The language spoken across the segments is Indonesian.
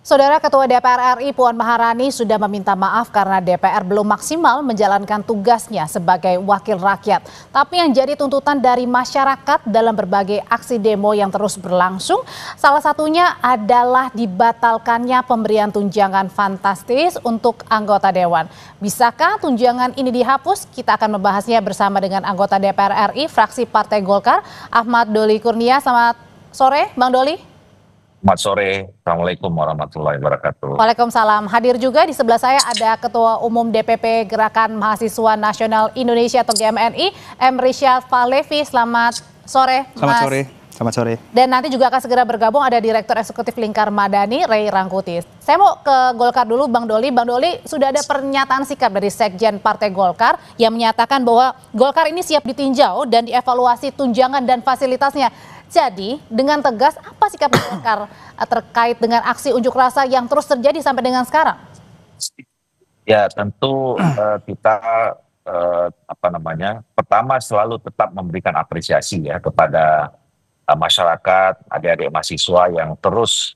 Saudara Ketua DPR RI Puan Maharani sudah meminta maaf karena DPR belum maksimal menjalankan tugasnya sebagai wakil rakyat. Tapi yang jadi tuntutan dari masyarakat dalam berbagai aksi demo yang terus berlangsung, salah satunya adalah dibatalkannya pemberian tunjangan fantastis untuk anggota dewan. Bisakah tunjangan ini dihapus? Kita akan membahasnya bersama dengan anggota DPR RI fraksi Partai Golkar, Ahmad Doli Kurnia. Selamat sore, Bang Doli. Selamat sore, Assalamualaikum warahmatullahi wabarakatuh. Waalaikumsalam. Hadir juga di sebelah saya ada Ketua Umum DPP Gerakan Mahasiswa Nasional Indonesia atau GMNI, M. Rizal Falevi. Selamat sore, Mas. Selamat sore. Selamat sore. Dan nanti juga akan segera bergabung ada Direktur Eksekutif Lingkar Madani, Ray Rangkuti. Saya mau ke Golkar dulu, Bang Doli. Bang Doli, sudah ada pernyataan sikap dari Sekjen Partai Golkar yang menyatakan bahwa Golkar ini siap ditinjau dan dievaluasi tunjangan dan fasilitasnya. Jadi, dengan tegas, apa sikap Golkar terkait dengan aksi unjuk rasa yang terus terjadi sampai dengan sekarang? Ya, tentu kita pertama selalu tetap memberikan apresiasi ya kepada masyarakat, adik-adik mahasiswa yang terus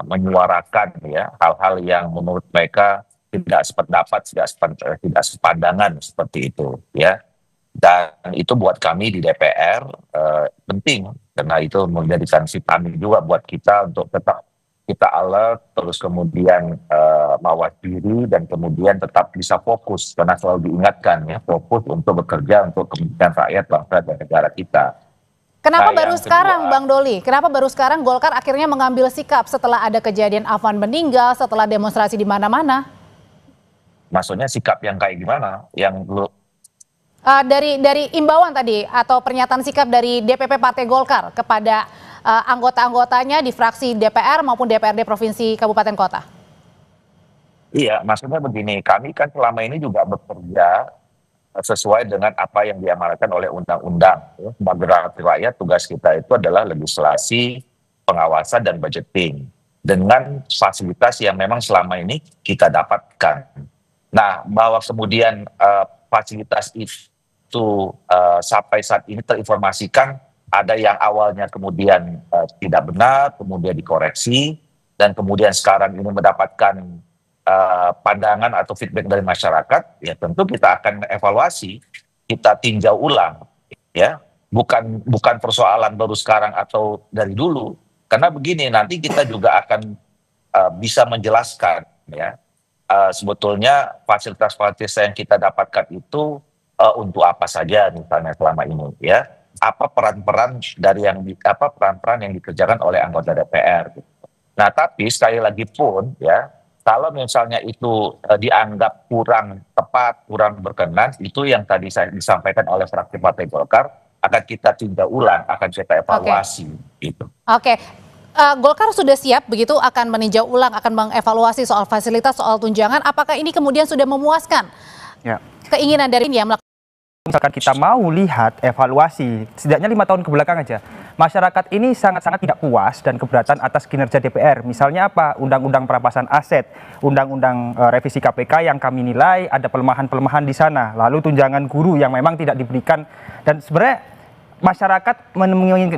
menyuarakan ya hal-hal yang menurut mereka tidak sependapat, tidak sepandangan seperti itu ya. Dan itu buat kami di DPR penting karena itu menjadikan vitamin juga buat kita untuk tetap kita alert, terus kemudian mawas diri dan kemudian tetap bisa fokus karena selalu diingatkan ya fokus untuk bekerja untuk kepentingan rakyat, bangsa dan negara kita. Kenapa baru sekarang, Bang Doli? Kenapa baru sekarang Golkar akhirnya mengambil sikap setelah ada kejadian Afwan meninggal, setelah demonstrasi di mana-mana? Maksudnya sikap yang kayak gimana? Yang dari imbauan tadi atau pernyataan sikap dari DPP Partai Golkar kepada anggota-anggotanya di fraksi DPR maupun DPRD Provinsi Kabupaten Kota. Iya, maksudnya begini, kami kan selama ini juga bekerja sesuai dengan apa yang diamanatkan oleh undang-undang. Sebagai rakyat, tugas kita itu adalah legislasi, pengawasan, dan budgeting. Dengan fasilitas yang memang selama ini kita dapatkan. Nah, bahwa kemudian fasilitas itu sampai saat ini terinformasikan ada yang awalnya kemudian tidak benar, kemudian dikoreksi, dan kemudian sekarang ini mendapatkan pandangan atau feedback dari masyarakat, ya tentu kita akan evaluasi, kita tinjau ulang, ya bukan persoalan baru sekarang atau dari dulu, karena begini nanti kita juga akan bisa menjelaskan, ya sebetulnya fasilitas-fasilitas yang kita dapatkan itu untuk apa saja misalnya selama ini, ya apa peran-peran dari peran-peran yang dikerjakan oleh anggota DPR. Gitu. Nah tapi sekali lagi pun ya kalau misalnya itu dianggap kurang tepat, kurang berkenan, itu yang tadi saya disampaikan oleh fraksi Partai Golkar akan kita tinjau ulang, akan kita evaluasi. Gitu. Oke. Golkar sudah siap begitu akan meninjau ulang, akan mengevaluasi soal fasilitas, soal tunjangan. Apakah ini kemudian sudah memuaskan keinginan dari ini yang melakukan? Misalkan kita mau lihat evaluasi, setidaknya 5 tahun kebelakang aja, masyarakat ini sangat-sangat tidak puas dan keberatan atas kinerja DPR. Misalnya apa? Undang-undang perampasan aset, undang-undang revisi KPK yang kami nilai ada pelemahan-pelemahan di sana. Lalu tunjangan guru yang memang tidak diberikan dan sebenarnya masyarakat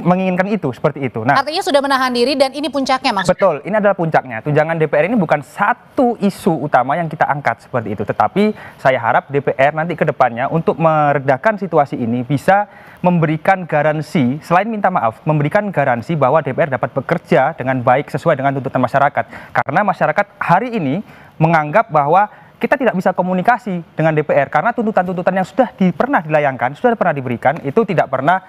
menginginkan itu seperti itu. Nah, artinya sudah menahan diri dan ini puncaknya, Mas. Betul, ini adalah puncaknya. Tunjangan DPR ini bukan satu isu utama yang kita angkat seperti itu, tetapi saya harap DPR nanti ke depannya untuk meredakan situasi ini bisa memberikan garansi, selain minta maaf, memberikan garansi bahwa DPR dapat bekerja dengan baik sesuai dengan tuntutan masyarakat. Karena masyarakat hari ini menganggap bahwa kita tidak bisa komunikasi dengan DPR karena tuntutan-tuntutan yang sudah pernah dilayangkan, sudah pernah diberikan, itu tidak pernah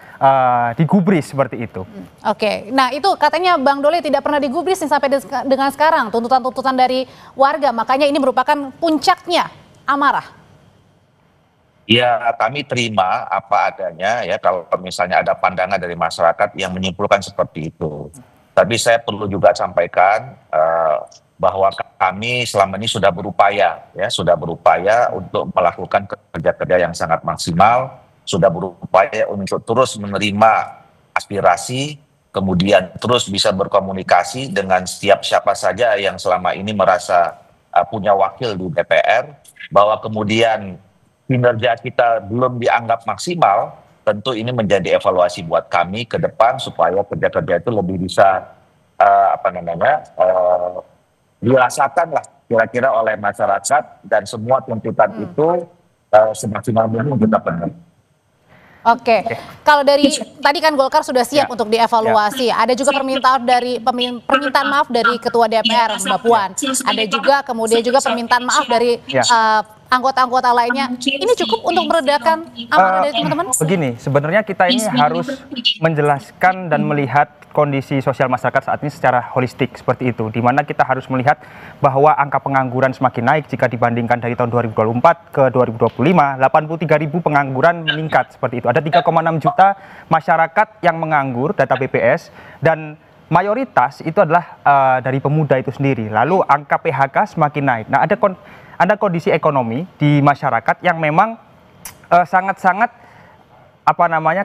digubris seperti itu. Oke, nah itu katanya Bang Doli tidak pernah digubris sampai dengan sekarang, tuntutan-tuntutan dari warga, makanya ini merupakan puncaknya amarah. Ya, kami terima apa adanya ya kalau misalnya ada pandangan dari masyarakat yang menyimpulkan seperti itu. Tapi saya perlu juga sampaikan bahwa kami selama ini sudah berupaya untuk melakukan kerja-kerja yang sangat maksimal, sudah berupaya untuk terus menerima aspirasi, kemudian terus bisa berkomunikasi dengan siapa saja yang selama ini merasa punya wakil di DPR, bahwa kemudian kinerja kita belum dianggap maksimal, tentu ini menjadi evaluasi buat kami ke depan supaya kerja-kerja itu lebih bisa dirasakan lah kira-kira oleh masyarakat dan semua tuntutan itu semaksimal mungkin kita penuhi. Oke, kalau dari tadi kan Golkar sudah siap untuk dievaluasi. Ada juga permintaan maaf dari Ketua DPR Mbak Puan. Ada juga kemudian permintaan maaf dari anggota-anggota lainnya. Ini cukup untuk meredakan amarah dari teman-teman? Begini, sebenarnya kita ini harus menjelaskan dan melihat kondisi sosial masyarakat saat ini secara holistik seperti itu, di mana kita harus melihat bahwa angka pengangguran semakin naik jika dibandingkan dari tahun 2024 ke 2025, 83.000 pengangguran meningkat seperti itu. Ada 3,6 juta masyarakat yang menganggur, data BPS, dan mayoritas itu adalah dari pemuda itu sendiri. Lalu angka PHK semakin naik. Nah, ada kondisi ekonomi di masyarakat yang memang sangat-sangat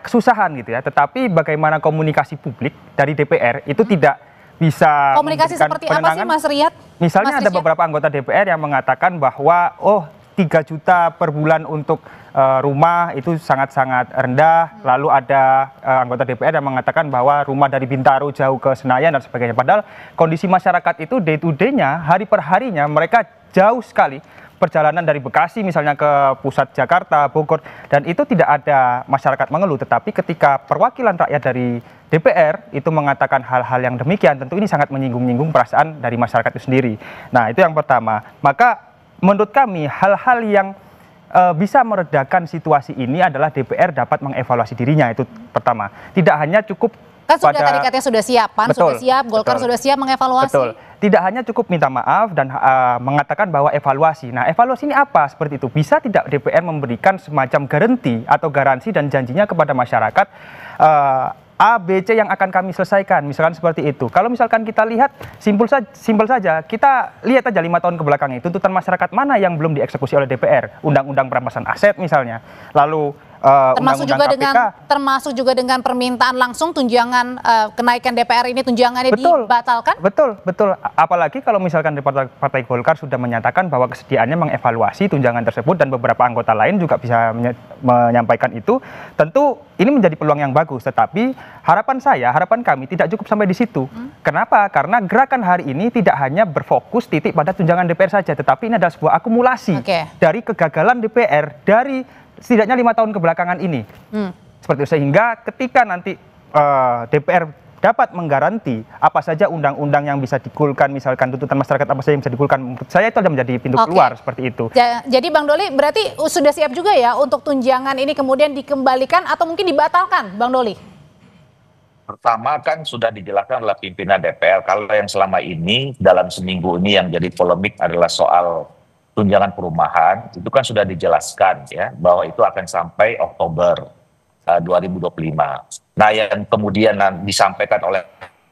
kesusahan gitu ya. Tetapi bagaimana komunikasi publik dari DPR itu tidak bisa komunikasi seperti apa sih, Mas Riyad? Misalnya ada beberapa anggota DPR yang mengatakan bahwa 3 juta per bulan untuk rumah itu sangat-sangat rendah. Lalu ada anggota DPR yang mengatakan bahwa rumah dari Bintaro jauh ke Senayan dan sebagainya. Padahal kondisi masyarakat itu day to day-nya, hari per harinya mereka jauh sekali. Perjalanan dari Bekasi misalnya ke pusat Jakarta, Bogor, dan itu tidak ada masyarakat mengeluh. Tetapi ketika perwakilan rakyat dari DPR itu mengatakan hal-hal yang demikian, tentu ini sangat menyinggung-nyinggung perasaan dari masyarakat itu sendiri. Nah, itu yang pertama. Maka menurut kami hal-hal yang bisa meredakan situasi ini adalah DPR dapat mengevaluasi dirinya, itu pertama. Tidak hanya cukup kan sudah tadi katanya sudah siap, PAN sudah siap, Golkar sudah siap mengevaluasi. Betul. Tidak hanya cukup minta maaf dan mengatakan bahwa evaluasi. Nah, evaluasi ini apa? Seperti itu. Bisa tidak DPR memberikan semacam garansi dan janjinya kepada masyarakat A, B, C yang akan kami selesaikan, misalkan seperti itu. Kalau misalkan kita lihat simpel saja, kita lihat aja 5 tahun kebelakang ini, tuntutan masyarakat mana yang belum dieksekusi oleh DPR? Undang-undang perampasan aset misalnya, lalu termasuk juga dengan permintaan langsung tunjangan kenaikan DPR ini tunjangannya dibatalkan? Betul. Apalagi kalau misalkan Partai Golkar sudah menyatakan bahwa kesediaannya mengevaluasi tunjangan tersebut dan beberapa anggota lain juga bisa menyampaikan itu, tentu ini menjadi peluang yang bagus. Tetapi harapan kami tidak cukup sampai di situ. Kenapa? Karena gerakan hari ini tidak hanya berfokus titik pada tunjangan DPR saja, tetapi ini adalah sebuah akumulasi dari kegagalan DPR dari setidaknya 5 tahun kebelakangan ini. Seperti itu, sehingga ketika nanti DPR dapat menggaranti apa saja undang-undang yang bisa digulkan, misalkan tuntutan masyarakat apa saja yang bisa digulkan, menurut saya itu akan menjadi pintu keluar seperti itu. Jadi Bang Doli berarti sudah siap juga ya untuk tunjangan ini kemudian dikembalikan atau mungkin dibatalkan, Bang Doli? Pertama kan sudah dijelaskan oleh pimpinan DPR, kalau yang selama ini dalam seminggu ini yang jadi polemik adalah soal tunjangan perumahan, itu kan sudah dijelaskan ya bahwa itu akan sampai Oktober 2025. Nah, yang kemudian disampaikan oleh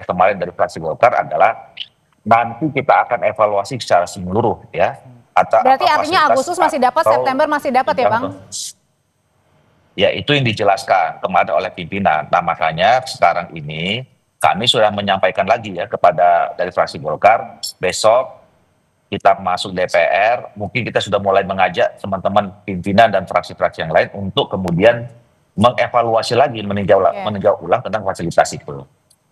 kemarin dari fraksi Golkar adalah nanti kita akan evaluasi secara menyeluruh ya. Berarti artinya Agustus masih dapat, September masih dapat ya, Bang? Ya, itu yang dijelaskan kemarin oleh pimpinan. Nah, makanya sekarang ini kami sudah menyampaikan lagi ya kepada dari fraksi Golkar, besok kita masuk DPR, mungkin kita sudah mulai mengajak teman-teman pimpinan dan fraksi-fraksi yang lain untuk kemudian mengevaluasi lagi, meninjau ulang tentang fasilitas itu.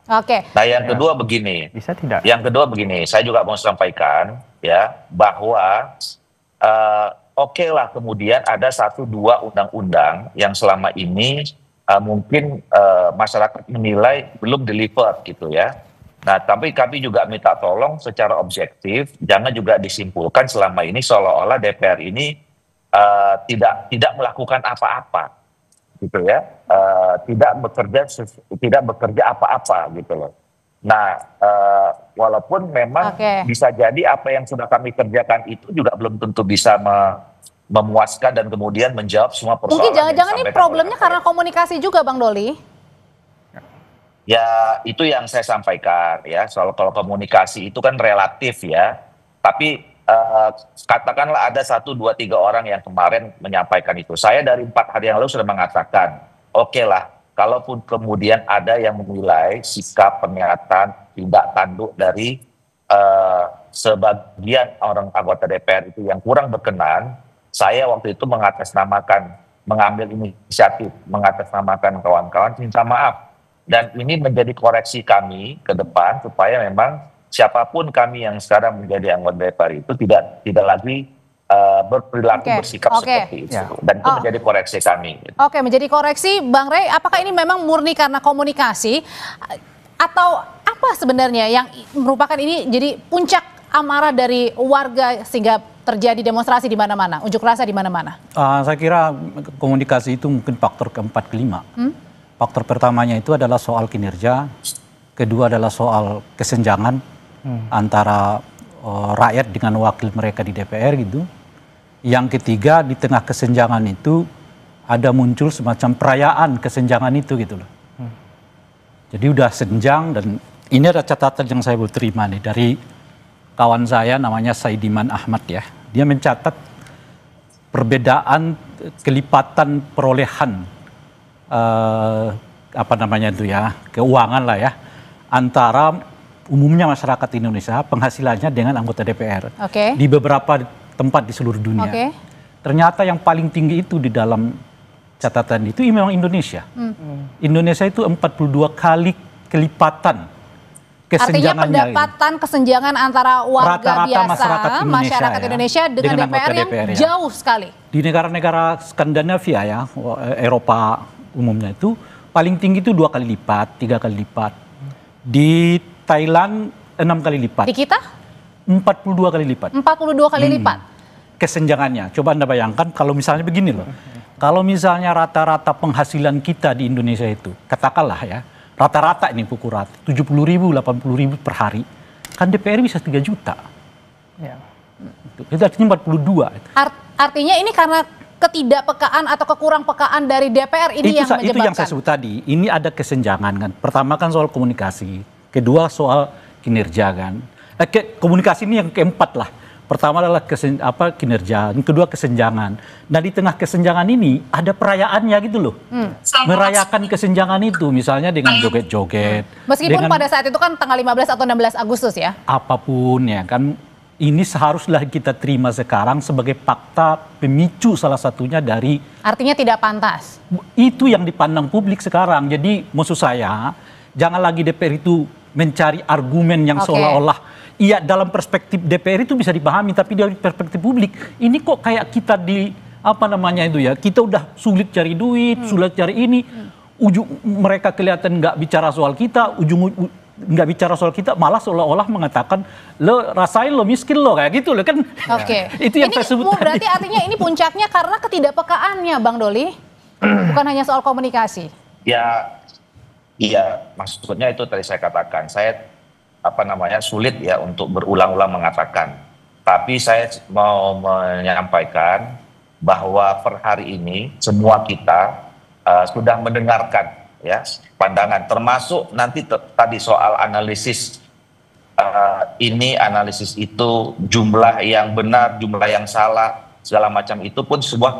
Nah, yang kedua begini. Bisa tidak? Yang kedua begini, saya juga mau sampaikan ya bahwa oke lah kemudian ada 1-2 undang-undang yang selama ini mungkin masyarakat menilai belum deliver gitu ya. Nah, tapi kami juga minta tolong secara objektif, jangan juga disimpulkan selama ini seolah-olah DPR ini tidak melakukan apa-apa, gitu ya, tidak bekerja apa-apa, gitu loh. Nah, walaupun memang bisa jadi apa yang sudah kami kerjakan itu juga belum tentu bisa memuaskan dan kemudian menjawab semua persoalan. Mungkin jangan-jangan ini problemnya karena komunikasi juga, Bang Doli? Ya, itu yang saya sampaikan ya, soal kalau komunikasi itu kan relatif ya, tapi katakanlah ada 1, 2, 3 orang yang kemarin menyampaikan itu. Saya dari 4 hari yang lalu sudah mengatakan, oke lah, kalaupun kemudian ada yang menilai sikap, pernyataan, tindak tanduk dari sebagian orang anggota DPR itu yang kurang berkenan, saya waktu itu mengambil inisiatif, mengatasnamakan kawan-kawan, minta maaf. Dan ini menjadi koreksi kami ke depan supaya memang siapapun kami yang sekarang menjadi anggota DPR itu tidak lagi berperilaku bersikap seperti itu. Dan itu menjadi koreksi kami. Oke, menjadi koreksi, Bang Rey, apakah ini memang murni karena komunikasi atau apa sebenarnya yang merupakan ini jadi puncak amarah dari warga sehingga terjadi demonstrasi di mana-mana, unjuk rasa di mana-mana? Saya kira komunikasi itu mungkin faktor keempat kelima. Faktor pertamanya itu adalah soal kinerja, kedua adalah soal kesenjangan antara rakyat dengan wakil mereka di DPR gitu. Yang ketiga, di tengah kesenjangan itu ada muncul semacam perayaan kesenjangan itu gitu loh. Jadi udah senjang, dan ini ada catatan yang saya baru terima nih dari kawan saya namanya Saidiman Ahmad ya. Dia mencatat perbedaan kelipatan perolehan keuangan lah ya, antara umumnya masyarakat Indonesia penghasilannya dengan anggota DPR di beberapa tempat di seluruh dunia. Ternyata yang paling tinggi itu di dalam catatan itu memang Indonesia. Indonesia itu 42 kali kelipatan kesenjangannya. Artinya pendapatan kesenjangan antara warga rata-rata biasa, masyarakat Indonesia dengan DPR yang jauh sekali. Di negara-negara Skandinavia ya, Eropa umumnya itu paling tinggi itu 2 kali lipat, 3 kali lipat. Di Thailand 6 kali lipat. Di kita? 42 kali lipat. 42 kali lipat. Kesenjangannya. Coba Anda bayangkan kalau misalnya begini loh. Kalau misalnya rata-rata penghasilan kita di Indonesia itu, katakanlah ya, rata-rata ini pukul rata, 70.000, 80.000 per hari. Kan DPR bisa 3 juta. Ya. Itu artinya 42. Artinya ini karena ketidakpekaan atau kekurangpekaan dari DPR ini yang menyebabkan. Itu yang saya sebut tadi. Ini ada kesenjangan kan. Pertama kan soal komunikasi. Kedua soal kinerja kan. Komunikasi ini yang keempat lah. Pertama adalah kinerja, yang kedua kesenjangan. Nah di tengah kesenjangan ini ada perayaannya gitu loh. Merayakan kesenjangan itu misalnya dengan joget-joget. Meskipun pada saat itu kan tanggal 15 atau 16 Agustus ya. Apapun ya kan, ini seharusnya kita terima sekarang sebagai fakta pemicu salah satunya dari. Artinya tidak pantas. Itu yang dipandang publik sekarang. Jadi maksud saya jangan lagi DPR itu mencari argumen yang seolah-olah iya dalam perspektif DPR itu bisa dipahami, tapi dari perspektif publik ini kok kayak kita kita udah sulit cari duit, sulit cari ini, mereka kelihatan nggak bicara soal kita, nggak bicara soal kita, malah seolah-olah mengatakan lo rasain lo miskin lo kayak gitu lo kan. Itu yang saya sebut berarti tadi. Artinya ini puncaknya karena ketidakpekaannya Bang Doli, bukan hanya soal komunikasi. Iya, maksudnya itu tadi saya katakan, saya sulit ya untuk berulang-ulang mengatakan. Tapi saya mau menyampaikan bahwa per hari ini semua kita sudah mendengarkan ya pandangan, termasuk nanti tadi soal analisis ini, analisis itu, jumlah yang benar, jumlah yang salah, segala macam itu pun semua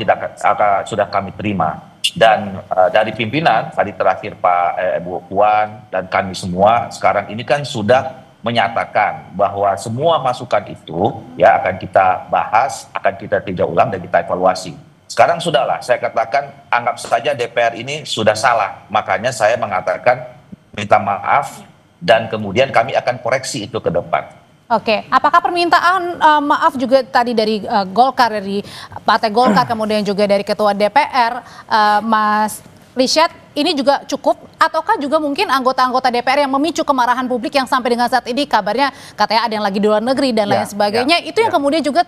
sudah kami terima. Dan dari pimpinan tadi terakhir Pak Bu Puan dan kami semua sekarang ini kan sudah menyatakan bahwa semua masukan itu ya akan kita bahas, akan kita tinjau ulang dan kita evaluasi. Sekarang sudahlah, saya katakan anggap saja DPR ini sudah salah, makanya saya mengatakan minta maaf dan kemudian kami akan koreksi itu ke depan. Oke, apakah permintaan maaf juga tadi dari Golkar, dari Partai Golkar, kemudian juga dari Ketua DPR, Mas Rishad, ini juga cukup? Ataukah juga mungkin anggota-anggota DPR yang memicu kemarahan publik yang sampai dengan saat ini kabarnya katanya ada yang lagi di luar negeri dan lain sebagainya, itu yang kemudian juga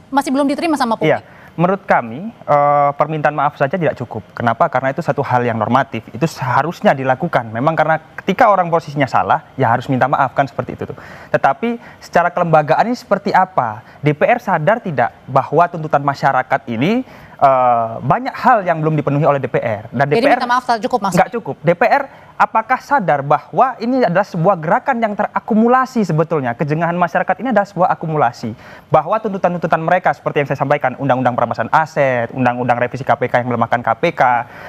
masih belum diterima sama publik? Menurut kami, permintaan maaf saja tidak cukup. Kenapa? Karena itu satu hal yang normatif. Itu seharusnya dilakukan. Memang karena ketika orang posisinya salah, ya harus minta maaf, kan seperti itu tuh. Tetapi secara kelembagaan ini seperti apa? DPR sadar tidak bahwa tuntutan masyarakat ini banyak hal yang belum dipenuhi oleh DPR. Dan Jadi DPR minta maaf tak cukup maksudnya? Nggak cukup. DPR apakah sadar bahwa ini adalah sebuah gerakan yang terakumulasi sebetulnya? Kejengahan masyarakat ini adalah sebuah akumulasi. Bahwa tuntutan-tuntutan mereka seperti yang saya sampaikan, undang-undang perampasan aset, undang-undang revisi KPK yang melemahkan KPK,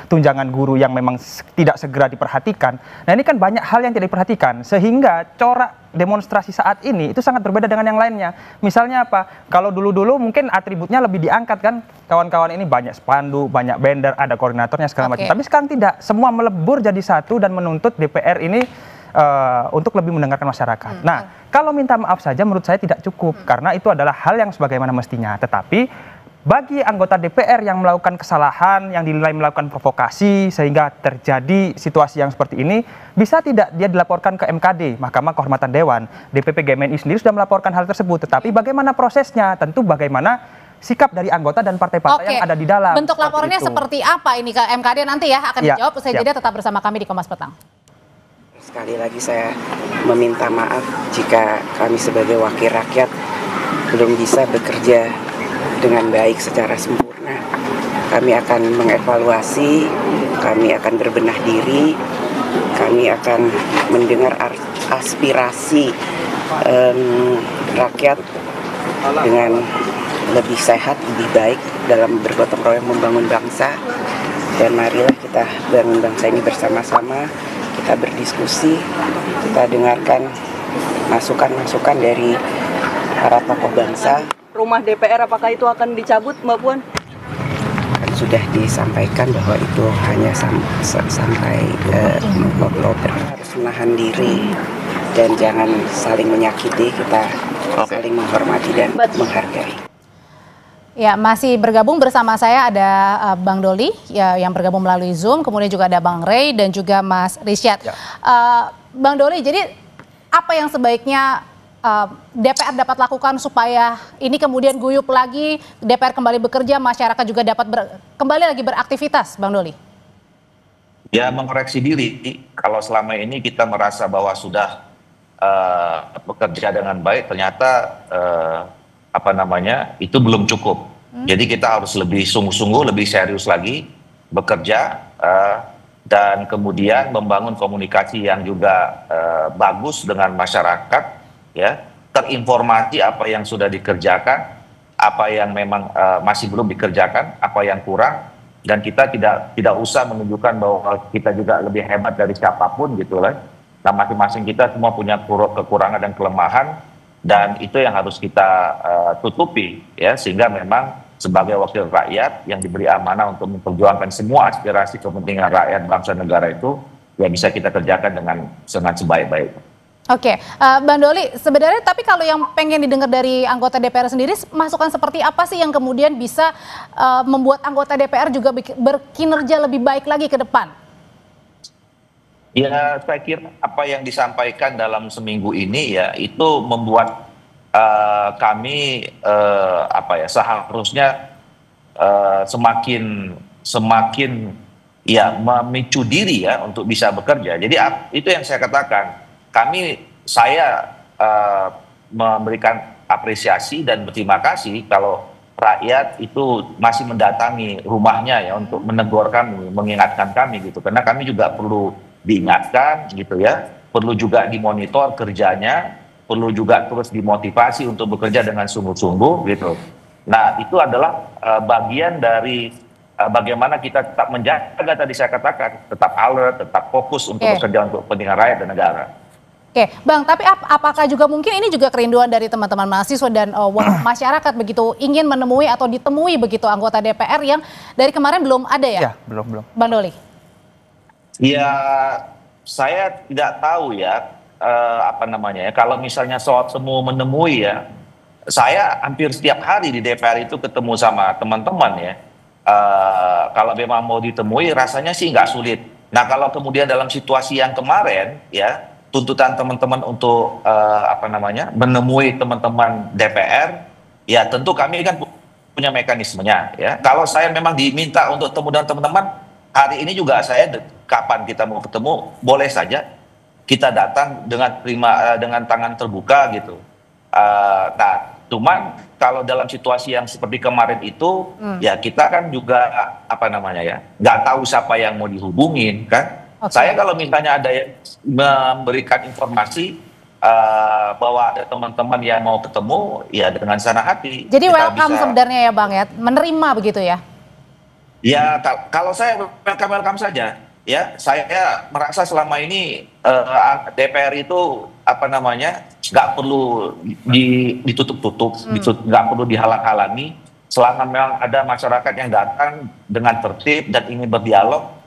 tunjangan guru yang memang tidak segera diperhatikan. Nah ini kan banyak hal yang tidak diperhatikan. Sehingga corak demonstrasi saat ini itu sangat berbeda dengan yang lainnya. Misalnya apa? Kalau dulu-dulu mungkin atributnya lebih diangkat kan, kawan-kawan ini banyak spanduk, banyak banner, ada koordinatornya segala macam. Tapi sekarang tidak, semua melebur jadi satu dan menuntut DPR ini untuk lebih mendengarkan masyarakat. Nah, kalau minta maaf saja menurut saya tidak cukup karena itu adalah hal yang sebagaimana mestinya. Tetapi bagi anggota DPR yang melakukan kesalahan, yang dinilai melakukan provokasi sehingga terjadi situasi yang seperti ini, bisa tidak dia dilaporkan ke MKD, Mahkamah Kehormatan Dewan. DPP GMNI sendiri sudah melaporkan hal tersebut, tetapi bagaimana prosesnya? Tentu bagaimana sikap dari anggota dan partai-partai yang ada di dalam. Bentuk laporannya seperti apa ini ke MKD nanti ya akan dijawab. Usai jeda tetap bersama kami di Kompas Petang. Sekali lagi saya meminta maaf jika kami sebagai wakil rakyat belum bisa bekerja dengan baik secara sempurna. Kami akan mengevaluasi, kami akan berbenah diri, kami akan mendengar aspirasi rakyat dengan lebih sehat, lebih baik dalam bergotong royong membangun bangsa. Dan marilah kita bangun bangsa ini bersama-sama, kita berdiskusi, kita dengarkan masukan-masukan dari para tokoh bangsa. Rumah DPR apakah itu akan dicabut, Mbak Puan? Kan sudah disampaikan bahwa itu hanya sampai Oktober. Harus menahan diri dan jangan saling menyakiti, kita saling menghormati dan menghargai. Ya, masih bergabung bersama saya ada Bang Doli ya, yang bergabung melalui Zoom, kemudian juga ada Bang Rey dan juga Mas Rishad. Ya. Bang Doli, jadi apa yang sebaiknya DPR dapat lakukan supaya ini kemudian guyup lagi, DPR kembali bekerja, masyarakat juga dapat kembali lagi beraktivitas, Bang Doli? Ya, mengoreksi diri. Kalau selama ini kita merasa bahwa sudah bekerja dengan baik, ternyata itu belum cukup. Jadi kita harus lebih sungguh-sungguh, lebih serius lagi bekerja dan kemudian membangun komunikasi yang juga bagus dengan masyarakat. Ya, terinformasi apa yang sudah dikerjakan, apa yang memang masih belum dikerjakan, apa yang kurang, dan kita tidak usah menunjukkan bahwa kita juga lebih hebat dari siapapun gitu lah. Nah, masing-masing kita semua punya kekurangan dan kelemahan, dan itu yang harus kita tutupi ya, sehingga memang sebagai wakil rakyat yang diberi amanah untuk memperjuangkan semua aspirasi kepentingan rakyat bangsa negara itu ya bisa kita kerjakan dengan sebaik-baiknya. Oke, Bang Doli, sebenarnya tapi kalau yang pengen didengar dari anggota DPR sendiri, masukan seperti apa sih yang kemudian bisa membuat anggota DPR juga berkinerja lebih baik lagi ke depan? Ya, saya kira apa yang disampaikan dalam seminggu ini ya itu membuat kami seharusnya semakin ya memicu diri ya untuk bisa bekerja. Jadi itu yang saya katakan. Saya memberikan apresiasi dan berterima kasih kalau rakyat itu masih mendatangi rumahnya ya untuk menegur kami, mengingatkan kami gitu. Karena kami juga perlu diingatkan gitu ya, perlu juga dimonitor kerjanya, perlu juga terus dimotivasi untuk bekerja dengan sungguh-sungguh gitu. Nah, itu adalah bagian dari bagaimana kita tetap menjaga tadi saya katakan, tetap alert, tetap fokus untuk bekerja untuk kepentingan rakyat dan negara. Oke, Bang, tapi apakah juga mungkin ini juga kerinduan dari teman-teman mahasiswa dan masyarakat begitu ingin menemui atau ditemui begitu anggota DPR yang dari kemarin belum ada ya? Ya, belum. Bang Doli. Ya, saya tidak tahu ya, kalau misalnya soal temu menemui ya, saya hampir setiap hari di DPR itu ketemu sama teman-teman ya. Kalau memang mau ditemui rasanya sih nggak sulit. Nah, kalau kemudian dalam situasi yang kemarin ya, tuntutan teman-teman untuk menemui teman-teman DPR, ya tentu kami kan punya mekanismenya ya. Kalau saya memang diminta untuk ketemu dengan teman-teman, hari ini juga saya kapan kita mau ketemu, boleh saja kita datang dengan tangan terbuka gitu. Nah, cuman kalau dalam situasi yang seperti kemarin itu, ya kita kan juga nggak tahu siapa yang mau dihubungin kan. Okay. Saya kalau misalnya ada yang memberikan informasi bahwa ada teman-teman yang mau ketemu, ya dengan senang hati. Jadi welcome sebenarnya ya Bang ya, menerima begitu ya? Ya kalau saya welcome saja. Ya, saya merasa selama ini DPR itu nggak perlu ditutup-tutup, nggak perlu dihalang-halangi. Selama memang ada masyarakat yang datang dengan tertib dan ingin berdialog,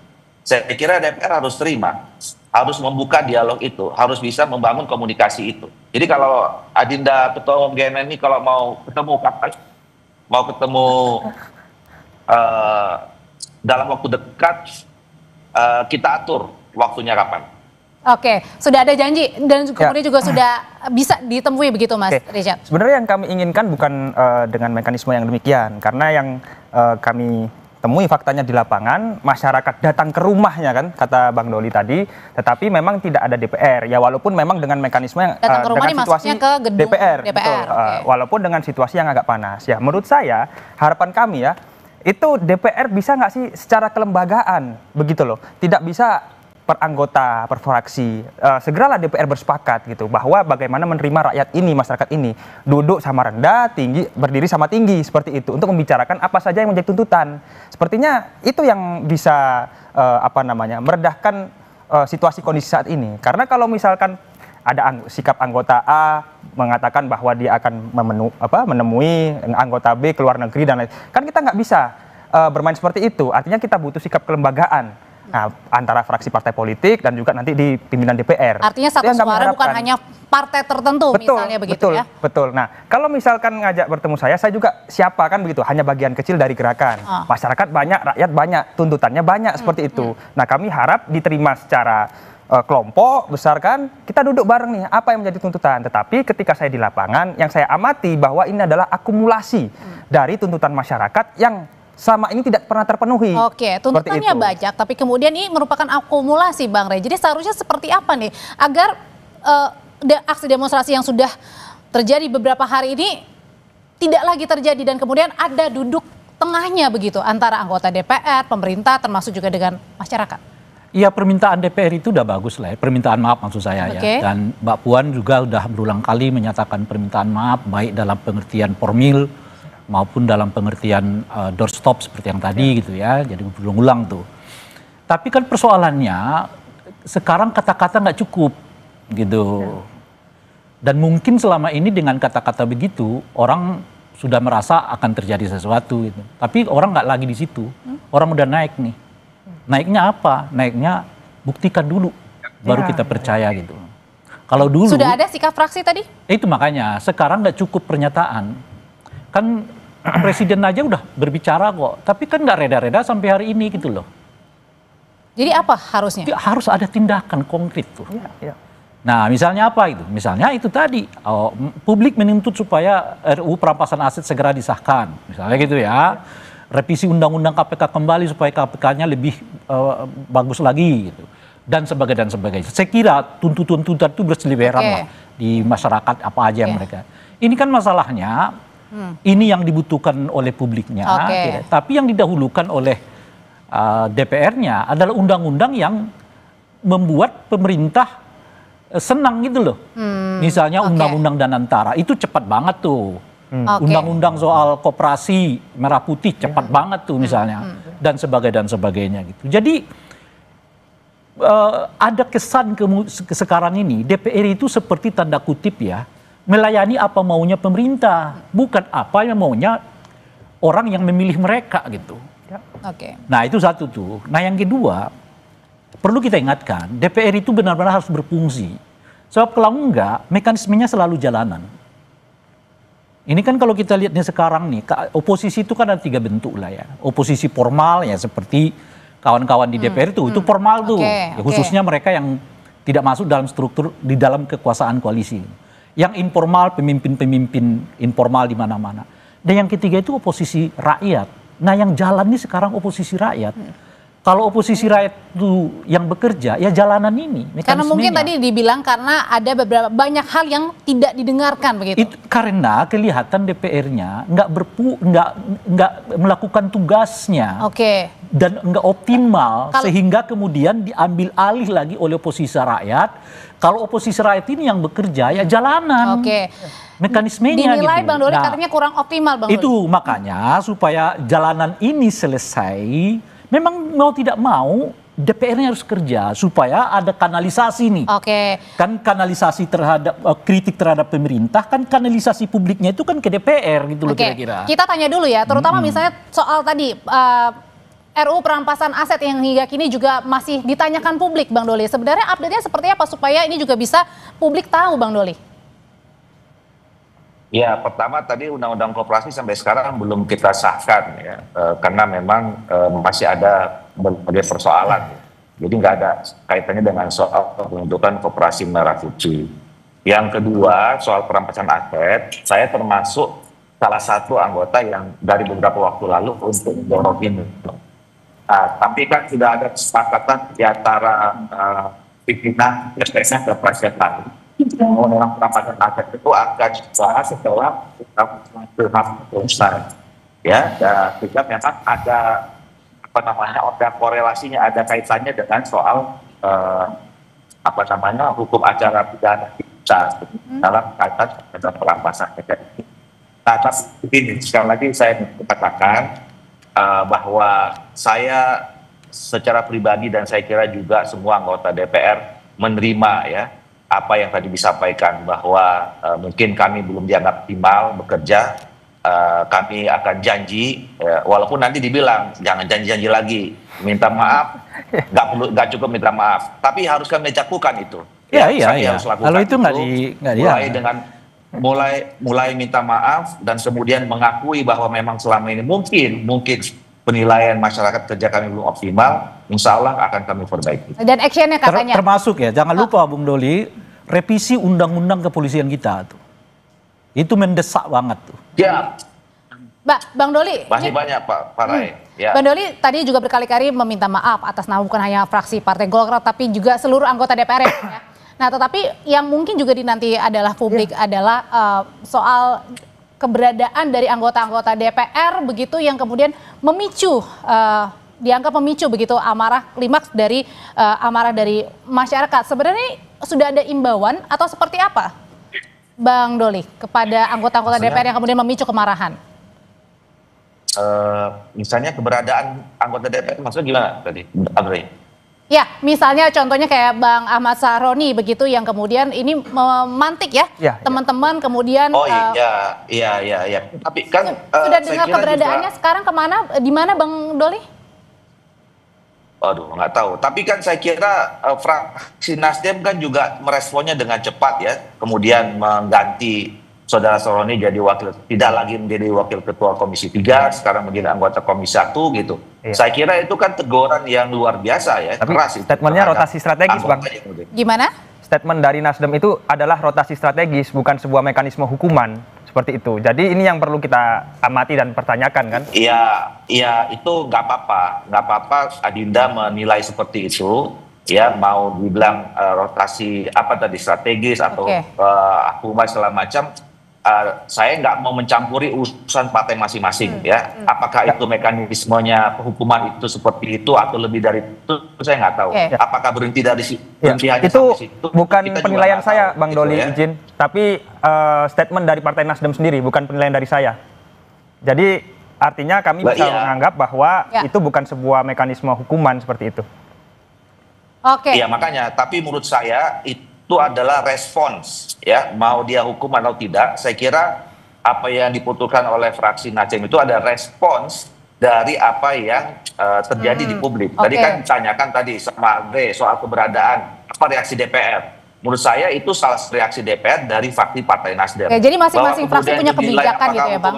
saya kira DPR harus terima. harus membuka dialog itu, harus bisa membangun komunikasi itu. Jadi kalau Adinda Ketua Umum GMN ini kalau mau ketemu kapan, mau ketemu dalam waktu dekat, kita atur waktunya kapan. Oke, sudah ada janji dan kemudian juga sudah bisa ditemui begitu Mas Richard? Sebenarnya yang kami inginkan bukan dengan mekanisme yang demikian, karena yang kami temui faktanya di lapangan, masyarakat datang ke rumahnya kan, kata Bang Doli tadi, tetapi memang tidak ada DPR. Ya walaupun memang dengan mekanisme yang datang ke rumah dengan situasi ke gedung DPR, betul, walaupun dengan situasi yang agak panas. Ya menurut saya harapan kami ya, itu DPR bisa nggak sih secara kelembagaan begitu loh, tidak bisa per anggota, per fraksi, segeralah DPR bersepakat gitu bahwa bagaimana menerima rakyat ini, masyarakat ini duduk sama rendah, tinggi, berdiri sama tinggi seperti itu untuk membicarakan apa saja yang menjadi tuntutan. Sepertinya itu yang bisa meredahkan situasi kondisi saat ini. Karena kalau misalkan ada sikap anggota A mengatakan bahwa dia akan menemui anggota B ke luar negeri dan lain, kan kita nggak bisa bermain seperti itu. Artinya kita butuh sikap kelembagaan. Nah, antara fraksi partai politik dan juga nanti di pimpinan DPR. Artinya satu suara bukan hanya partai tertentu, misalnya begitu ya? Betul. Nah, kalau misalkan ngajak bertemu saya juga siapa kan begitu, hanya bagian kecil dari gerakan. Masyarakat banyak, rakyat banyak, tuntutannya banyak seperti itu. Nah, kami harap diterima secara kelompok besar kan, kita duduk bareng nih, apa yang menjadi tuntutan. Tetapi ketika saya di lapangan, yang saya amati bahwa ini adalah akumulasi dari tuntutan masyarakat yang sama ini tidak pernah terpenuhi. Oke, tuntutannya banyak, tapi kemudian ini merupakan akumulasi Bang Rey. Jadi seharusnya seperti apa nih agar aksi demonstrasi yang sudah terjadi beberapa hari ini tidak lagi terjadi dan kemudian ada duduk tengahnya begitu antara anggota DPR, pemerintah, termasuk juga dengan masyarakat. Iya, permintaan DPR itu udah bagus lah ya, permintaan maaf maksud saya ya. Dan Mbak Puan juga udah berulang kali menyatakan permintaan maaf baik dalam pengertian formil maupun dalam pengertian doorstop seperti yang tadi gitu ya, jadi berulang-ulang tuh. Tapi kan persoalannya sekarang kata-kata nggak cukup gitu. Dan mungkin selama ini dengan kata-kata begitu orang sudah merasa akan terjadi sesuatu gitu. Tapi orang nggak lagi di situ, orang udah naik nih. Naiknya apa? Naiknya buktikan dulu, baru kita percaya gitu. Kalau dulu sudah ada sikap fraksi tadi? Itu makanya sekarang nggak cukup pernyataan. Kan presiden aja udah berbicara kok, tapi kan nggak reda-reda sampai hari ini gitu loh. Jadi apa harusnya? Harus ada tindakan konkret tuh. Nah misalnya apa itu? Misalnya itu tadi, publik menuntut supaya RUU perampasan aset segera disahkan, misalnya gitu ya. Revisi undang-undang KPK kembali supaya KPK-nya lebih bagus lagi gitu. Dan sebagainya. Saya kira tuntutan-tuntutan itu berseliweran lah di masyarakat apa aja yang mereka. Ini kan masalahnya. Ini yang dibutuhkan oleh publiknya, tapi yang didahulukan oleh DPR-nya adalah undang-undang yang membuat pemerintah senang gitu loh. Misalnya undang-undang Danantara itu cepat banget tuh. Undang-undang soal koperasi merah putih cepat banget tuh misalnya, dan sebagainya gitu. Jadi ada kesan sekarang ini DPR itu seperti tanda kutip ya, melayani apa maunya pemerintah, bukan apa yang maunya orang yang memilih mereka gitu. Nah itu satu tuh. Nah yang kedua, perlu kita ingatkan, DPR itu benar-benar harus berfungsi. Sebab kalau enggak, mekanismenya selalu jalanan. Ini kan kalau kita lihatnya sekarang nih, oposisi itu kan ada 3 bentuk lah ya. Oposisi formal ya seperti kawan-kawan di DPR itu formal tuh. Khususnya mereka yang tidak masuk dalam struktur di dalam kekuasaan koalisi. Yang informal, pemimpin-pemimpin informal di mana-mana. Dan yang ketiga itu oposisi rakyat. Nah yang jalan ini sekarang oposisi rakyat. Kalau oposisi rakyat itu yang bekerja, ya jalanan ini. Karena mungkin tadi dibilang karena ada banyak hal yang tidak didengarkan begitu. Itu karena kelihatan DPR-nya nggak melakukan tugasnya. Dan nggak optimal sehingga kemudian diambil alih lagi oleh oposisi rakyat. Kalau oposisi rakyat ini yang bekerja ya jalanan. Mekanismenya dinilai gitu. Bang Doli katanya kurang optimal Bang Doli. Itu makanya supaya jalanan ini selesai, memang mau tidak mau DPR-nya harus kerja supaya ada kanalisasi nih. Kan kanalisasi terhadap kritik terhadap pemerintah, kan kanalisasi publiknya itu kan ke DPR gitu loh kira-kira. Kita tanya dulu ya, terutama misalnya soal tadi RUU perampasan aset yang hingga kini juga masih ditanyakan publik, Bang Doli. Sebenarnya update-nya seperti apa supaya ini juga bisa publik tahu, Bang Doli? Ya, pertama tadi Undang-Undang Koperasi sampai sekarang belum kita sahkan ya, karena memang masih ada berbagai persoalan. Jadi nggak ada kaitannya dengan soal pembentukan koperasi merah putih. Yang kedua, soal perampasan aset, saya termasuk salah satu anggota yang dari beberapa waktu lalu untuk mendorong ini. Tapi kan sudah ada kesepakatan di antara pimpinan SPSN dan Presiden. Undang perampasan aset itu akan dibahas setelah selesai. Ya, dan juga memang ada ada korelasinya, ada kaitannya dengan soal hukum acara pidana kita dalam kaitan dengan perampasan aset. Nah, tapi ini sekali lagi saya katakan bahwa saya secara pribadi dan saya kira juga semua anggota DPR menerima ya apa yang tadi disampaikan bahwa mungkin kami belum dianggap optimal bekerja, kami akan janji walaupun nanti dibilang jangan janji-janji lagi, minta maaf, nggak cukup minta maaf, tapi harus kami lakukan itu. Iya. Kalau itu nggak mulai dengan mulai minta maaf dan kemudian mengakui bahwa memang selama ini mungkin penilaian masyarakat kerja kami belum optimal, insya Allah akan kami perbaiki. Dan actionnya katanya. Termasuk ya, jangan lupa Bung Doli, revisi undang-undang kepolisian kita tuh. Itu mendesak banget tuh. Ya. Bang Doli. Masih banyak Pak Rai. Ya. Bang Doli tadi juga berkali-kali meminta maaf atas nama bukan hanya fraksi Partai Golkar tapi juga seluruh anggota DPR ya. Nah, tetapi yang mungkin juga dinanti adalah publik adalah soal keberadaan dari anggota-anggota DPR begitu yang kemudian memicu, dianggap memicu begitu amarah klimaks dari amarah dari masyarakat. Sebenarnya sudah ada imbauan atau seperti apa, Bang Doli, kepada anggota-anggota DPR yang kemudian memicu kemarahan? Misalnya keberadaan anggota DPR maksudnya gimana tadi, Andre? Ya, misalnya contohnya kayak Bang Ahmad Sahroni begitu yang kemudian ini memantik ya teman-teman kemudian. Oh iya. Tapi kan sudah dengar keberadaannya juga, sekarang kemana, di mana Bang Doli? Aduh, nggak tahu. Tapi kan saya kira fraksi Nasdem kan juga meresponnya dengan cepat ya, kemudian mengganti Saudara Sahroni jadi tidak lagi menjadi wakil ketua Komisi 3, sekarang menjadi anggota Komisi 1 gitu. Iya. Saya kira itu kan teguran yang luar biasa ya. Tapi keras statementnya rotasi strategis, Bang. Gimana? Statement dari Nasdem itu adalah rotasi strategis, bukan sebuah mekanisme hukuman seperti itu. Jadi ini yang perlu kita amati dan pertanyakan kan? Iya itu nggak apa-apa Adinda menilai seperti itu. Ya mau dibilang rotasi apa tadi strategis atau hukuman segala macam. Saya nggak mau mencampuri urusan partai masing-masing ya. Apakah itu mekanismenya hukuman itu seperti itu atau lebih dari itu saya nggak tahu. Apakah berhenti dari situ? Itu bukan penilaian saya, Bang Doli, izin. Tapi statement dari Partai Nasdem sendiri, bukan penilaian dari saya. Jadi artinya kami bisa menganggap bahwa itu bukan sebuah mekanisme hukuman seperti itu. Iya makanya. Tapi menurut saya itu adalah respons ya, mau dia hukum atau tidak. Saya kira apa yang diputuskan oleh fraksi Nasdem itu ada respons dari apa yang terjadi di publik. Tadi kan ditanyakan tadi sama Andre soal keberadaan apa reaksi DPR. Menurut saya itu salah reaksi DPR dari fraksi Partai Nasdem. Jadi masing-masing fraksi punya kebijakan gitu ya, Bang?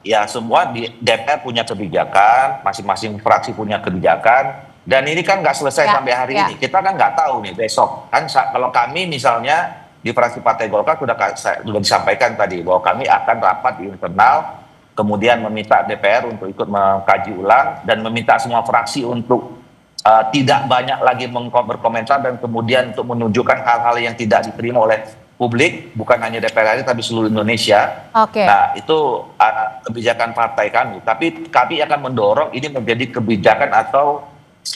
Ya semua di DPR punya kebijakan, masing-masing fraksi punya kebijakan. Dan ini kan nggak selesai sampai hari ini. Kita kan nggak tahu nih besok. Kan kalau kami misalnya di fraksi Partai Golkar sudah disampaikan tadi bahwa kami akan rapat di internal, kemudian meminta DPR untuk ikut mengkaji ulang dan meminta semua fraksi untuk tidak banyak lagi berkomentar dan kemudian untuk menunjukkan hal-hal yang tidak diterima oleh publik, bukan hanya DPR saja tapi seluruh Indonesia. Nah itu kebijakan partai kami. Tapi kami akan mendorong ini menjadi kebijakan atau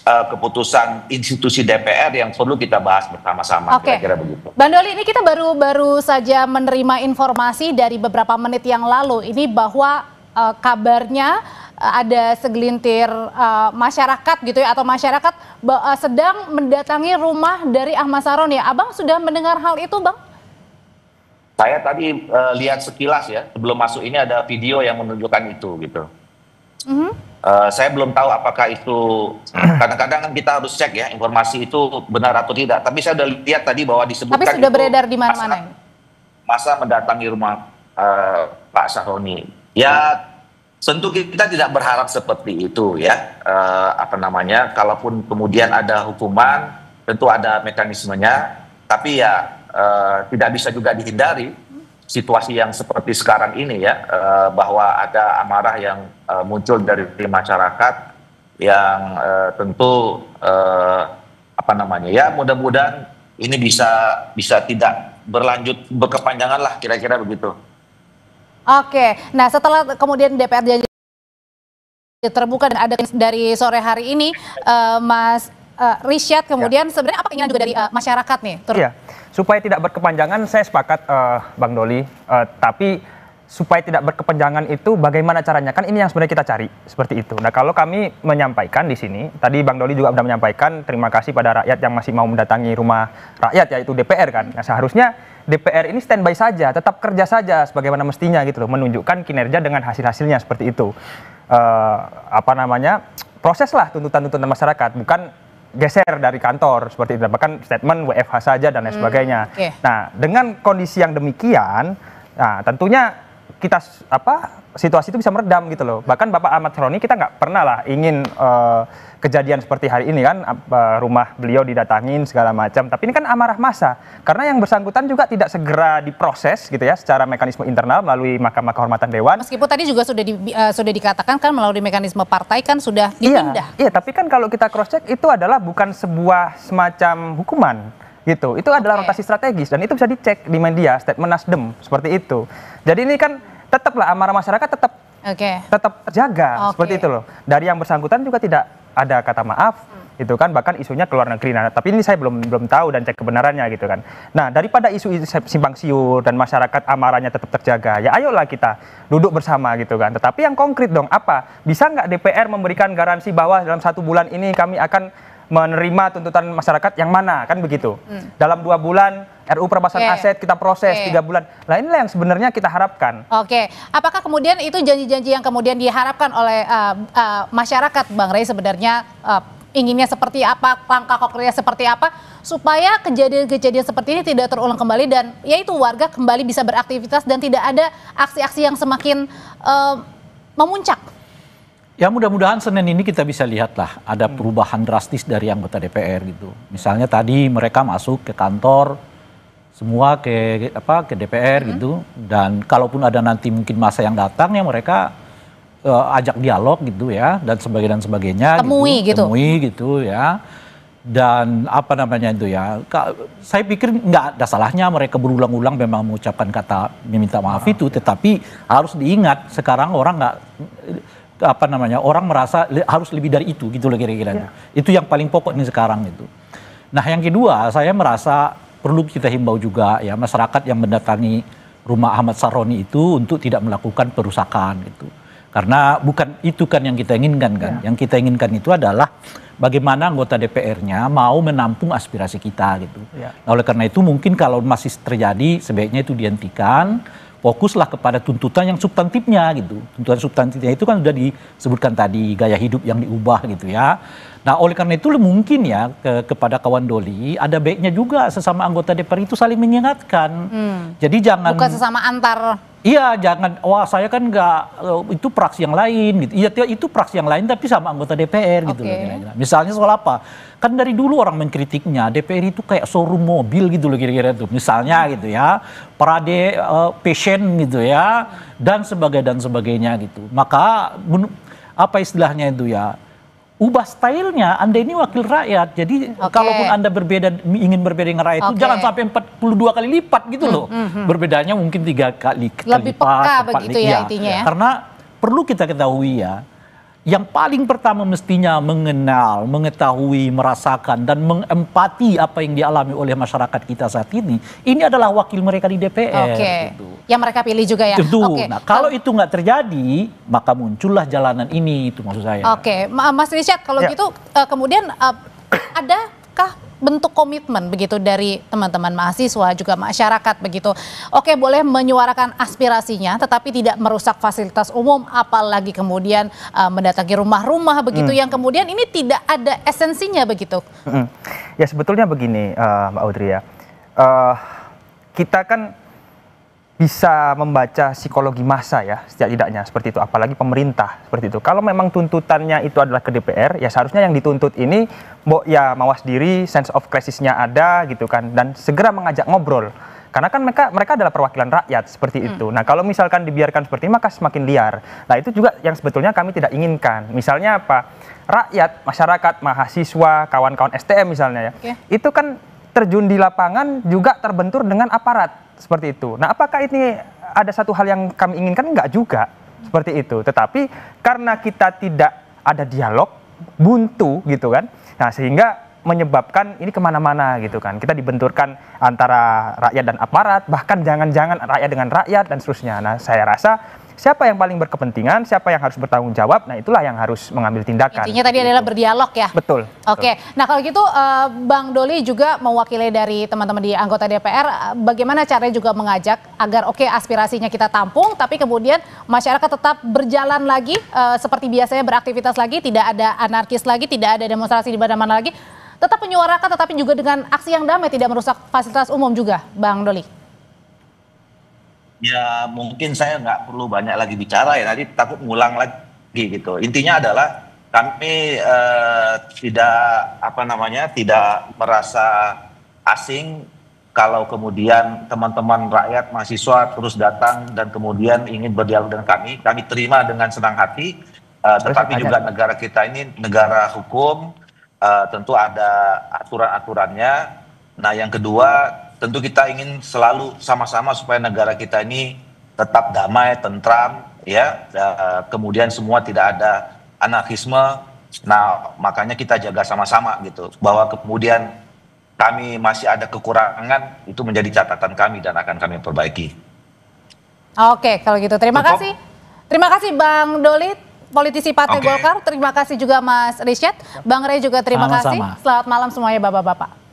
keputusan institusi DPR yang perlu kita bahas bersama-sama. Kira-kira begitu. Bang Doli, ini kita baru saja menerima informasi dari beberapa menit yang lalu ini bahwa kabarnya ada segelintir masyarakat gitu ya, atau masyarakat sedang mendatangi rumah dari Ahmad Sahroni. Abang sudah mendengar hal itu, Bang? Saya tadi lihat sekilas ya, sebelum masuk ini ada video yang menunjukkan itu gitu. Saya belum tahu apakah itu, kadang-kadang kan kita harus cek ya informasi itu benar atau tidak. Tapi saya udah lihat tadi bahwa disebutkan Tapi sudah itu beredar di mana-mana. masa mendatangi rumah Pak Sahroni. Ya tentu kita tidak berharap seperti itu ya. Kalaupun kemudian ada hukuman, tentu ada mekanismenya. Tapi ya tidak bisa juga dihindari situasi yang seperti sekarang ini ya, bahwa ada amarah yang muncul dari masyarakat yang tentu ya mudah-mudahan ini bisa tidak berlanjut berkepanjangan lah, kira-kira begitu. Oke, nah setelah kemudian DPR jadi terbuka dan ada dari sore hari ini, Mas Rishad, kemudian sebenarnya apa keinginan juga dari masyarakat nih? Iya, supaya tidak berkepanjangan saya sepakat Bang Doli, tapi supaya tidak berkepanjangan itu bagaimana caranya, kan ini yang sebenarnya kita cari seperti itu. Nah kalau kami menyampaikan di sini, tadi Bang Doli juga sudah menyampaikan terima kasih pada rakyat yang masih mau mendatangi rumah rakyat, yaitu DPR kan. Nah seharusnya DPR ini standby saja, tetap kerja saja sebagaimana mestinya gitu loh, menunjukkan kinerja dengan hasil-hasilnya seperti itu. Proses lah tuntutan-tuntutan masyarakat, bukan geser dari kantor seperti itu, bahkan statement WFH saja dan lain sebagainya. Okay. Nah, dengan kondisi yang demikian, nah tentunya kita situasi itu bisa meredam gitu loh. Bahkan Bapak Ahmad Sahroni kita nggak pernah lah ingin kejadian seperti hari ini kan, rumah beliau didatangin segala macam. Tapi ini kan amarah massa, karena yang bersangkutan juga tidak segera diproses gitu ya secara mekanisme internal melalui Mahkamah Kehormatan Dewan. Meskipun tadi juga sudah dikatakan kan melalui mekanisme partai kan sudah dipindah. Iya, tapi kan kalau kita cross check itu adalah bukan sebuah semacam hukuman gitu. Itu adalah rotasi strategis dan itu bisa dicek di media, statement Nasdem seperti itu. Jadi ini kan tetaplah amarah masyarakat tetap terjaga seperti itu loh. Dari yang bersangkutan juga tidak ada kata maaf, itu kan, bahkan isunya keluar negeri. Nah, tapi ini saya belum tahu dan cek kebenarannya gitu kan. Nah, daripada isu simpang siur dan masyarakat amarahnya tetap terjaga, ya ayolah kita duduk bersama gitu kan. Tetapi yang konkret dong, apa? Bisa nggak DPR memberikan garansi bahwa dalam 1 bulan ini kami akan menerima tuntutan masyarakat yang mana, kan begitu? Dalam 2 bulan RU perampasan aset kita proses 3 bulan. Nah inilah yang sebenarnya kita harapkan. Oke, apakah kemudian itu janji-janji yang kemudian diharapkan oleh masyarakat, Bang Rey, sebenarnya inginnya seperti apa, langkah konkretnya seperti apa, supaya kejadian-kejadian seperti ini tidak terulang kembali dan yaitu warga kembali bisa beraktivitas dan tidak ada aksi-aksi yang semakin memuncak? Ya mudah-mudahan Senin ini kita bisa lihatlah ada perubahan drastis dari anggota DPR gitu. Misalnya tadi mereka masuk ke kantor semua ke DPR gitu, dan kalaupun ada nanti mungkin masa yang datang ya mereka ajak dialog gitu ya dan sebagainya temui gitu ya. Dan saya pikir nggak ada salahnya mereka berulang-ulang memang mengucapkan kata meminta maaf itu, tetapi harus diingat sekarang orang nggak orang merasa harus lebih dari itu gitu loh kira-kira. Itu yang paling pokok nih sekarang itu. Nah yang kedua, saya merasa perlu kita himbau juga ya masyarakat yang mendatangi rumah Ahmad Sahroni itu untuk tidak melakukan perusakan gitu. Karena bukan itu kan yang kita inginkan kan. Yang kita inginkan itu adalah bagaimana anggota DPR-nya mau menampung aspirasi kita gitu. Nah, oleh karena itu mungkin kalau masih terjadi sebaiknya itu dihentikan. Fokuslah kepada tuntutan yang substantifnya gitu. Tuntutan substantifnya itu kan sudah disebutkan tadi, gaya hidup yang diubah gitu ya. Nah oleh karena itu mungkin ya kepada kawan Doli ada baiknya juga sesama anggota DPR itu saling mengingatkan. Jadi jangan bukan sesama antar. Iya, jangan saya kan nggak itu praksi yang lain gitu. Iya itu praksi yang lain tapi sama anggota DPR gitu loh kira-kira. Misalnya soal apa? Kan dari dulu orang mengkritiknya DPR itu kayak showroom mobil gitu loh kira-kira tuh. Misalnya gitu ya, parade fashion gitu ya dan sebagainya gitu. Maka apa istilahnya itu ya? Ubah stylenya, Anda ini wakil rakyat. Jadi kalaupun Anda ingin berbeda dengan rakyat itu jangan sampai 42 kali lipat gitu loh. Berbedanya mungkin 3 kali lebih lipat, peka begitu ya intinya ya. Karena perlu kita ketahui ya, yang paling pertama mestinya mengenal, mengetahui, merasakan dan mengempati apa yang dialami oleh masyarakat kita saat ini adalah wakil mereka di DPR. Gitu. Yang mereka pilih juga ya. Tentu. Nah, kalau itu nggak terjadi, maka muncullah jalanan ini, itu maksud saya. Mas Rishad, kalau gitu kemudian adakah bentuk komitmen begitu dari teman-teman mahasiswa juga masyarakat begitu. Oke, boleh menyuarakan aspirasinya tetapi tidak merusak fasilitas umum, apalagi kemudian mendatangi rumah-rumah begitu yang kemudian ini tidak ada esensinya begitu. Ya sebetulnya begini Mbak Audrey ya, kita kan bisa membaca psikologi massa ya setidaknya seperti itu, apalagi pemerintah seperti itu. Kalau memang tuntutannya itu adalah ke DPR, ya seharusnya yang dituntut ini ya mawas diri, sense of crisisnya ada gitu kan, dan segera mengajak ngobrol. Karena kan mereka adalah perwakilan rakyat seperti itu. Nah kalau misalkan dibiarkan seperti ini maka semakin liar. Nah itu juga yang sebetulnya kami tidak inginkan. Misalnya apa? Rakyat, masyarakat, mahasiswa, kawan-kawan STM misalnya ya, itu kan terjun di lapangan juga terbentur dengan aparat. Seperti itu. Nah, apakah ini ada satu hal yang kami inginkan? Enggak juga. Seperti itu. Tetapi karena kita tidak ada dialog, buntu gitu kan. Nah, sehingga menyebabkan ini kemana-mana gitu kan. Kita dibenturkan antara rakyat dan aparat, bahkan jangan-jangan rakyat dengan rakyat dan seterusnya. Nah, saya rasa siapa yang paling berkepentingan, siapa yang harus bertanggung jawab, nah itulah yang harus mengambil tindakan. Intinya tadi adalah berdialog ya? Betul. Oke, nah kalau gitu Bang Doli juga mewakili dari teman-teman di anggota DPR, bagaimana caranya juga mengajak agar aspirasinya kita tampung, tapi kemudian masyarakat tetap berjalan lagi seperti biasanya beraktivitas lagi, tidak ada anarkis lagi, tidak ada demonstrasi di mana-mana lagi, tetap menyuarakan tetapi juga dengan aksi yang damai, tidak merusak fasilitas umum juga, Bang Doli? Ya mungkin saya nggak perlu banyak lagi bicara ya, nanti takut ngulang lagi gitu. Intinya adalah kami tidak merasa asing kalau kemudian teman-teman rakyat mahasiswa terus datang dan kemudian ingin berdialog dengan kami. Kami terima dengan senang hati, tetapi juga negara kita ini negara hukum, tentu ada aturan-aturannya. Nah yang kedua, tentu kita ingin selalu sama-sama supaya negara kita ini tetap damai, tentram, ya. Kemudian semua tidak ada anarkisme. Nah, makanya kita jaga sama-sama gitu. Bahwa kemudian kami masih ada kekurangan, itu menjadi catatan kami dan akan kami perbaiki. Oke, kalau gitu terima kasih. Terima kasih Bang Doli, politisi Partai Golkar. Terima kasih juga Mas Rishad. Bang Rey juga terima kasih. Selamat malam semuanya Bapak-bapak.